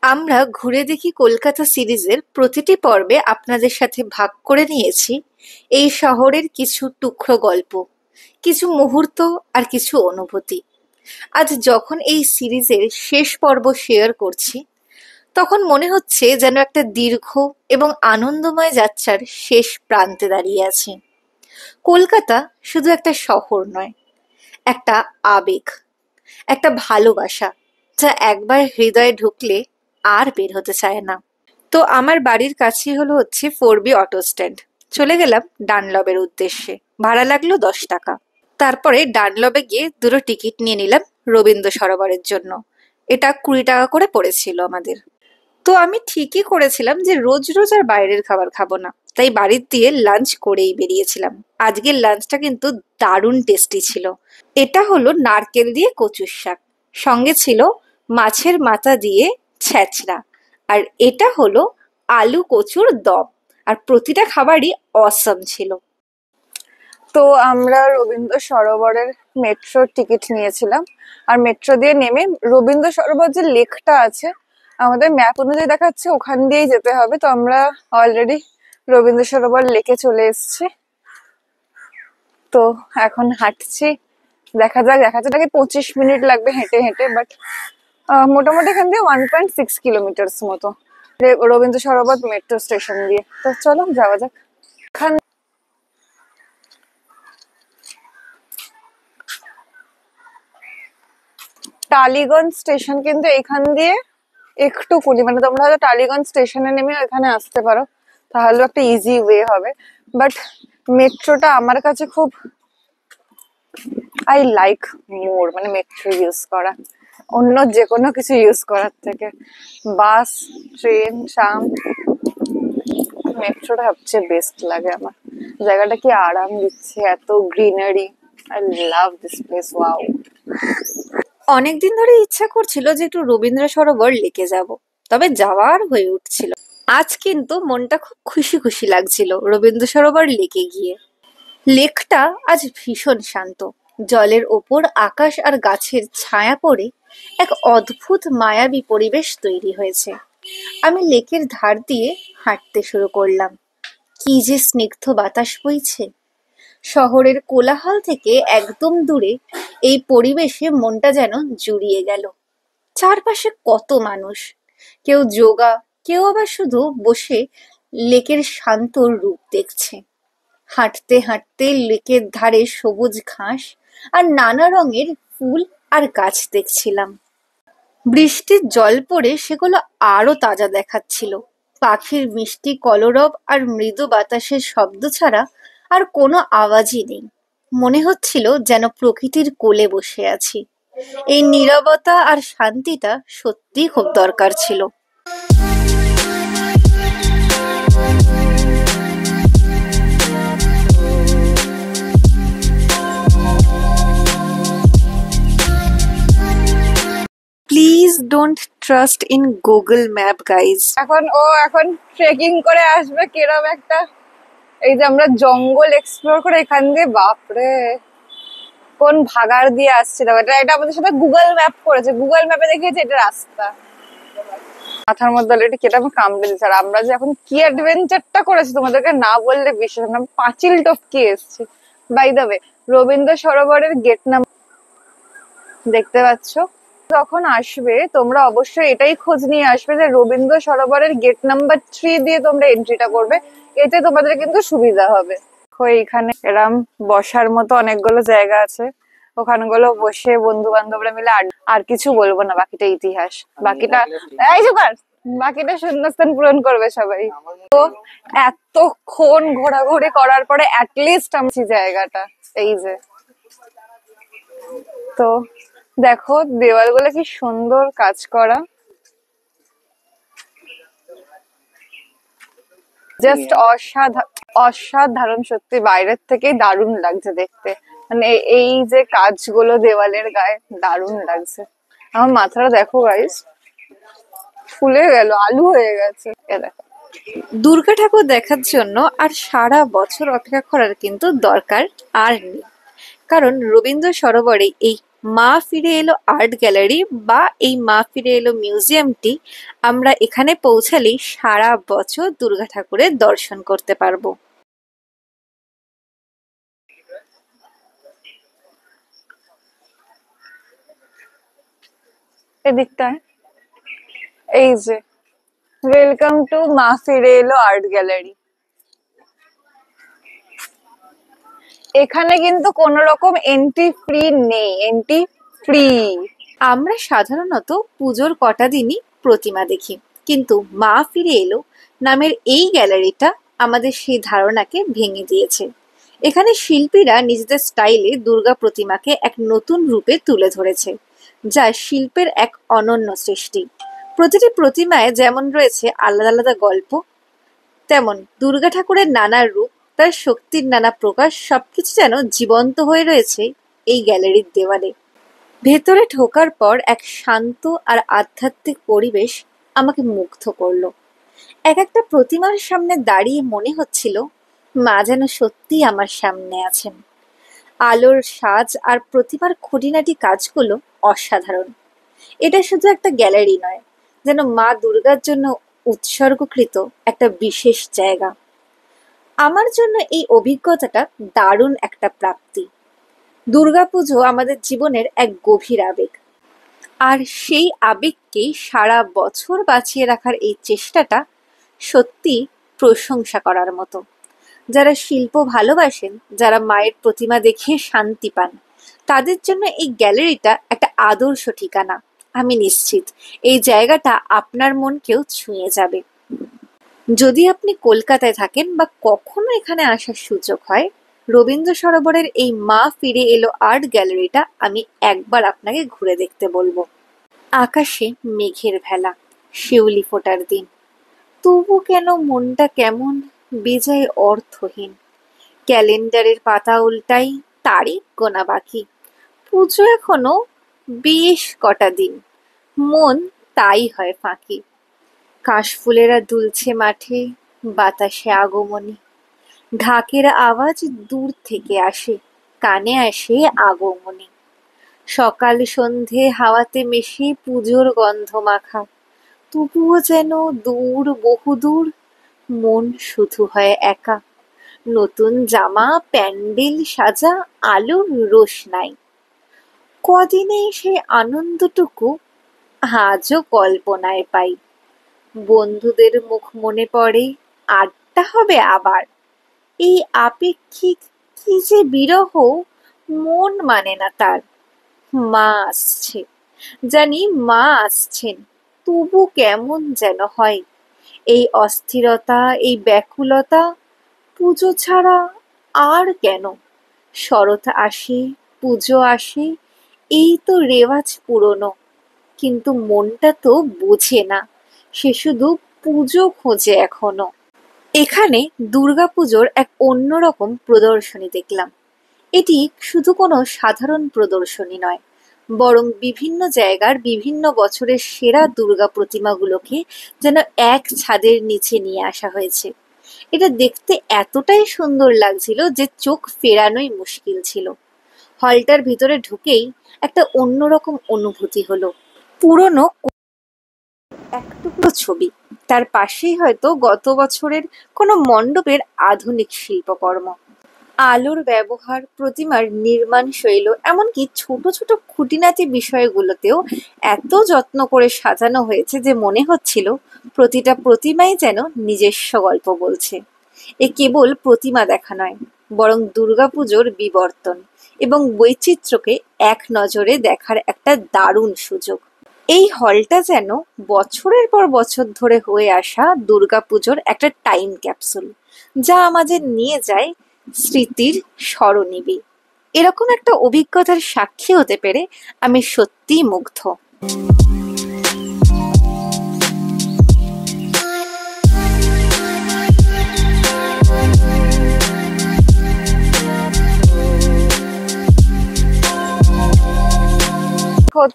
আমরা ঘুরে দেখি কলকাতা সিরিজের প্রতিটি পর্বে আপনাদের সাথে ভাগ করে নিয়েছি এই শহরের কিছু টুকরো গল্প, কিছু মুহূর্ত আর কিছু অনুভূতি। আজ যখন এই সিরিজের শেষ পর্ব শেয়ার করছি, তখন মনে হচ্ছে যেন একটা দীর্ঘ এবং আনন্দময় যাত্রার শেষ প্রান্তে দাঁড়িয়ে আছি। কলকাতা শুধু একটা শহর নয়, একটা আবেগ, একটা ভালোবাসা যা একবার হৃদয়ে ঢুকলে আর বের হতে চায় না। তো আমার বাড়ির কাছেই হচ্ছে 4B অটো স্ট্যান্ড। চলে গেলাম ডানলবের উদ্দেশ্যে। ভাড়া লাগলো 10 টাকা। তারপরে ডানলবে গিয়ে দুটো টিকিট নিয়ে নিলাম রবীন্দ্র সরোবরের জন্য। এটা 20 টাকা করে পড়েছিল আমাদের। তো আমি ঠিকই করেছিলাম যে রোজ রোজ আর বাইরের খাবার খাবো না, তাই বাড়ির দিয়ে লাঞ্চ করেই বেরিয়েছিলাম। আজকের লাঞ্চটা কিন্তু দারুণ টেস্টি ছিল। এটা হলো নারকেল দিয়ে কচুর শাক, সঙ্গে ছিল মাছের মাথা দিয়ে ছ্যাঁচড়া, আর এটা হলো আলু কচুর দম। আর প্রতিটা খাবারই অসম ছিল। তো আমরা রবীন্দ্র সরোবরের মেট্রোর টিকিট নিয়েছিলাম, আর মেট্রো দিয়ে নেমে রবীন্দ্র সরোবর যে লেকটা আছে আমাদের ম্যাপ অনুযায়ী দেখাচ্ছে ওখান দিয়েই যেতে হবে। তো আমরা অলরেডি রবীন্দ্র সরোবর লেকে চলে এসেছি। তো এখন হাঁটছি, দেখা যাক 25 মিনিট লাগবে হেঁটে হেঁটে, বাট মোটামুটি এখান দিয়ে 1.6 কিলোমিটার মতো রবীন্দ্র সরোবর মেট্রো স্টেশন দিয়ে। তো চলো যাওয়া যাক। টালিগঞ্জ স্টেশন কিন্তু এখান দিয়ে একটুকুনি, মানে তোমরা হয়তো টালিগঞ্জ স্টেশনে নেমে এখানে আসতে পারো, তাহলে একটা ইজি ওয়ে হবে। বাট মেট্রোটা আমার কাছে খুব আই লাইক মোর, মানে মেট্রো ইউজ করা অন্য যে কোনো কিছু ইউজ করার থেকে। বাস, ট্রেন, ট্রাম, মেট্রোটা সবচেয়ে বেস্ট লাগে আমার। জায়গাটা কি আরাম দিচ্ছে, এত greenery, I love this place, wow. অনেকদিন ধরে ইচ্ছা করছিল যে একটু রবীন্দ্র সরোবর লেকে যাব, তবে যাওয়ার হয়ে উঠছিল। আজ কিন্তু মনটা খুব খুশি খুশি লাগছিল রবীন্দ্র সরোবর লেকে গিয়ে। লেকটা আজ ভীষণ শান্ত। জলের ওপর আকাশ আর গাছের ছায়া পড়ে এক অদ্ভুত মায়াবী পরিবেশ তৈরি হয়েছে। আমি লেকের ধার দিয়ে হাঁটতে শুরু করলাম। কি যে স্নিগ্ধ বাতাস বইছে! শহরের কোলাহল থেকে একদম দূরে এই পরিবেশে মনটা যেন জুড়িয়ে গেল। চারপাশে কত মানুষ, কেউ যোগা, কেউ আবার শুধু বসে লেকের শান্ত রূপ দেখছে। হাঁটতে হাঁটতে লেকের ধারে সবুজ ঘাস আর নানা রঙের ফুল আর গাছ দেখছিলাম। বৃষ্টির জল পড়ে সেগুলো আরো তাজা দেখাচ্ছিল। পাখির মিষ্টি কলরব আর মৃদু বাতাসের শব্দ ছাড়া আর কোনো আওয়াজই নেই। মনে হচ্ছিল যেন প্রকৃতির কোলে বসে আছি। এই নীরবতা আর শান্তিটা সত্যিই খুব দরকার ছিল। Please don't trust in Google map guys. এখন ট্রেকিং করে আসবে কিরম একটা, এই যে আমরা জঙ্গল এক্সপ্লোর করে এখান দিয়ে, বাপরে কোন ভাগাড় দিয়ে আসছিলাম। এটা আমাদের সাথে গুগল ম্যাপ করেছে, গুগল ম্যাপে দেখিয়েছে এটা রাস্তা। মাথার মধ্যে অলরেডি কেটে কামড়ে দিচ্ছে। আর আমরা যে এখন কি অ্যাডভেঞ্চারটা করেছি তোমাদেরকে না বললে বিশ্বাস হবে না। পাঁচিল টপকে এসেছি। বাই দ্য ওয়ে, রবীন্দ্র সরোবরের গেট নাম্বার দেখতে পাচ্ছ। যখন আসবে তোমরা অবশ্যই এটাই খোঁজ নিয়ে আসবে যে রবীন্দ্র সরোবরের গেট নাম্বার 3 দিয়ে তোমরা এন্ট্রিটা করবে, এতে তোমাদের কিন্তু সুবিধা হবে। এখানে এরম বসার মতো অনেকগুলো জায়গা আছে, ওখানগুলো বসে বন্ধু বান্ধবরা মিলে আর কিছু বলবো না, বাকিটা ইতিহাস। বাকিটা শূন্যস্থান পূরণ করবে সবাই। তো এতক্ষণ ঘোরাঘুরি করার পরে অ্যাটলিস্ট আমি জায়গাটা, এই যে তো দেখো দেওয়ালগুলো কি সুন্দর কাজ করা, জাস্ট অসাধারণ সত্যি। বাইরের থেকে দারুণ লাগছে দেখতে, মানে এই যে কাজগুলো দেওয়ালের গায়ে দারুণ লাগছে। আমার মাথাটা দেখো গাইস, ফুলে গেল, আলু হয়ে গেছে। দেখো, দুর্গা ঠাকুর দেখার জন্য আর সারা বছর অপেক্ষা করার কিন্তু দরকার আর নেই, কারণ রবীন্দ্র সরোবরে এই মা ফিরে এলো আর্ট গ্যালারি বা এই মা ফিরে এলো মিউজিয়ামটি আমরা এখানে পৌঁছালেই সারা বছর দুর্গা ঠাকুরের দর্শন করতে পারবো। এদিকটায় এই যে ওয়েলকাম টু মা ফিরে এলো আর্ট গ্যালারি। এখানে কিন্তু কোনো রকম এন্ট্রি ফ্রি নেই, এন্ট্রি ফ্রি। আমরা সাধারণত পুজোর কটা দিনই প্রতিমা দেখি, কিন্তু মা ফিরে এলো নামের এই গ্যালারিটা আমাদের সেই ধারণাকে ভেঙে দিয়েছে। এখানে শিল্পীরা নিজেদের স্টাইলে দুর্গা প্রতিমাকে এক নতুন রূপে তুলে ধরেছে, যা শিল্পের এক অনন্য সৃষ্টি। প্রতিটি প্রতিমায় যেমন রয়েছে আলাদা আলাদা গল্প, তেমন দুর্গা ঠাকুরের নানা রূপ, তার শক্তির নানা প্রকাশ সবকিছু যেন জীবন্ত হয়ে রয়েছে এই গ্যালারির দেওয়ালে। ভেতরে ঢোকার পর এক শান্ত আর আধ্যাত্মিক পরিবেশ আমাকে মুগ্ধ করলো। এক একটা প্রতিমার সামনে দাঁড়িয়ে মনে হচ্ছিল মা যেন সত্যিই আমার সামনে আছেন। আলোর সাজ আর প্রতিমার খুঁটিনাটি কাজগুলো অসাধারণ। এটা শুধু একটা গ্যালারি নয়, যেন মা দুর্গার জন্য উৎসর্গকৃত একটা বিশেষ জায়গা। আমার জন্য এই অভিজ্ঞতাটা দারুণ একটা প্রাপ্তি। দুর্গাপুজো আমাদের জীবনের এক গভীর আবেগ, আর সেই আবেগকেই সারা বছর বাঁচিয়ে রাখার এই চেষ্টাটা সত্যি প্রশংসা করার মতো। যারা শিল্প ভালোবাসেন, যারা মায়ের প্রতিমা দেখে শান্তি পান, তাদের জন্য এই গ্যালারিটা একটা আদর্শ ঠিকানা। আমি নিশ্চিত এই জায়গাটা আপনার মনকেও ছুঁয়ে যাবে। যদি আপনি কলকাতায় থাকেন বা কখনো এখানে আসার সুযোগ হয়, রবীন্দ্র সরোবরের এই মা ফিরে এলো আর্ট গ্যালারিটা আমি একবার আপনাকে ঘুরে দেখতে বলবো। আকাশে মেঘের ভেলা, শিউলি ফোটার দিন, তবু কেন মনটা কেমন বেজায় অর্থহীন। ক্যালেন্ডারের পাতা উল্টাই, তারিখ গোনা বাকি, পুজো এখনো বেশ কটা দিন, মন তাই হয় ফাঁকি। কাশফুলেরা দুলছে মাঠে, বাতাসে আগমনী, ঢাকের আওয়াজ দূর থেকে আসে, কানে আসে আগমনী। সকাল সন্ধে হাওয়াতে মেশে পুজোর গন্ধ মাখা, তবুও যেন দূর বহুদূর, মন শুধু হয় একা। নতুন জামা, প্যান্ডেল সাজা, আলোর রোশনাই, কদিনে সেই আনন্দটুকু আজও কল্পনায় পাই। বন্ধুদের মুখ মনে পড়ে, আড্ডা হবে আবার। এই আপেক্ষিক কি যে বিরহ, মন মানে না তার। মা আসছে, জানি মা আসছেন, তবু কেমন যেন হয়। এই অস্থিরতা, এই ব্যাকুলতা, পুজো ছাড়া আর কেন? শরৎ আসে, পুজো আসে, এই তো রেওয়াজ পুরনো, কিন্তু মনটা তো বোঝে না, সে শুধু পুজো খোঁজে এখনো। এখানে দুর্গাপুজোর এক অন্যরকম প্রদর্শনী দেখলাম। এটি শুধু কোনো সাধারণ প্রদর্শনী নয়, বরং বিভিন্ন জায়গার বিভিন্ন বছরের সেরা দুর্গা প্রতিমাগুলোকে যেন এক ছাদের নিচে নিয়ে আসা হয়েছে। এটা দেখতে এতটাই সুন্দর লাগছিল যে চোখ ফেরানোই মুশকিল ছিল। হলটার ভিতরে ঢুকেই একটা অন্যরকম অনুভূতি হলো। পুরনো এক টুকরো ছবি, তার পাশেই হয়তো গত বছরের কোনো মণ্ডপের আধুনিক শিল্পকর্ম। আলোর ব্যবহার, প্রতিমার নির্মাণ শৈল, এমনকি ছোট ছোট খুঁটিনাটি বিষয়গুলোতেও এত যত্ন করে সাজানো হয়েছে যে মনে হচ্ছিল প্রতিটা প্রতিমাই যেন নিজস্ব গল্প বলছে। এ কেবল প্রতিমা দেখা নয়, বরং দুর্গাপুজোর বিবর্তন এবং বৈচিত্র্যকে এক নজরে দেখার একটা দারুণ সুযোগ। এই হলটা যেন বছরের পর বছর ধরে হয়ে আসা দুর্গাপুজোর একটা টাইম ক্যাপসুল, যা আমাদের নিয়ে যায় স্মৃতির স্মরণীবে। এরকম একটা অভিজ্ঞতার সাক্ষী হতে পেরে আমি সত্যিই মুগ্ধ।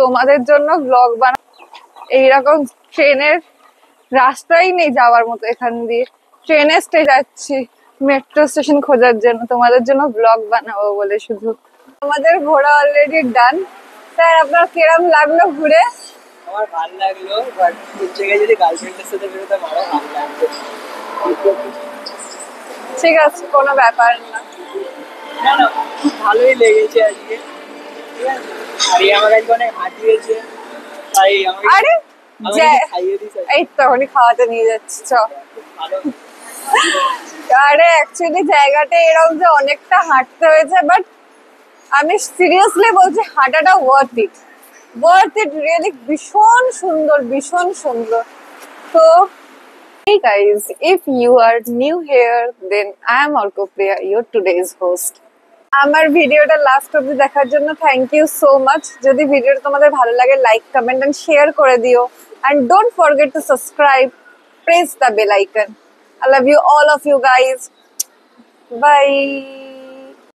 তোমাদের জন্য ব্লগ বানা, এইরকম ট্রেনের রাস্তাই নেই যাওয়ার মতো এখান দিয়ে। ট্রেনে যাচ্ছি মেট্রো স্টেশন খোঁজার জন্য, তোমাদের জন্য ব্লগ বানাবো বলে শুধু। আমাদের ঘোরা অলরেডি ডান, স্যার আপনার কিরম লাগলো ঘুরে? আমার ভালো লাগলো, বাট এই জায়গায় যদি গার্লফ্রেন্ডের সাথে বেরোতাম আরো ভালো লাগতো। ঠিক আছে, কোনো ব্যাপার না। না না, খুব ভালোই লেগেছে আজকে, ঠিক আছে। আর এই আমার আজকে অনেক হাঁটিয়েছে, তাই আমাকে আরে আমাকে যে কিছু খাইয়ে দিস আজকে। এই তখনই খাওয়াতে নিয়ে যাচ্ছি চ। খুব ভালো। আরে অ্যাকচুয়ালি জায়গাটা এরকম যে অনেকটা হাঁটতে হয়েছে, বাট আমি সিরিয়াসলি বলছি হাঁটাটা ওয়ার্থ ইট রিয়েলি। ভীষণ সুন্দর, ভীষণ সুন্দর। তো hey guys, if you are new here, then I am Orkopriya, your today's host. আমার ভিডিওটা লাস্ট অবধি দেখার জন্য থ্যাংক ইউ সো মাচ। যদি ভিডিওটা তোমাদের ভালো লাগে, লাইক, কমেন্ট এন্ড শেয়ার করে দিও। And don't forget to subscribe, press the bell icon. I love you, all of you guys. Bye.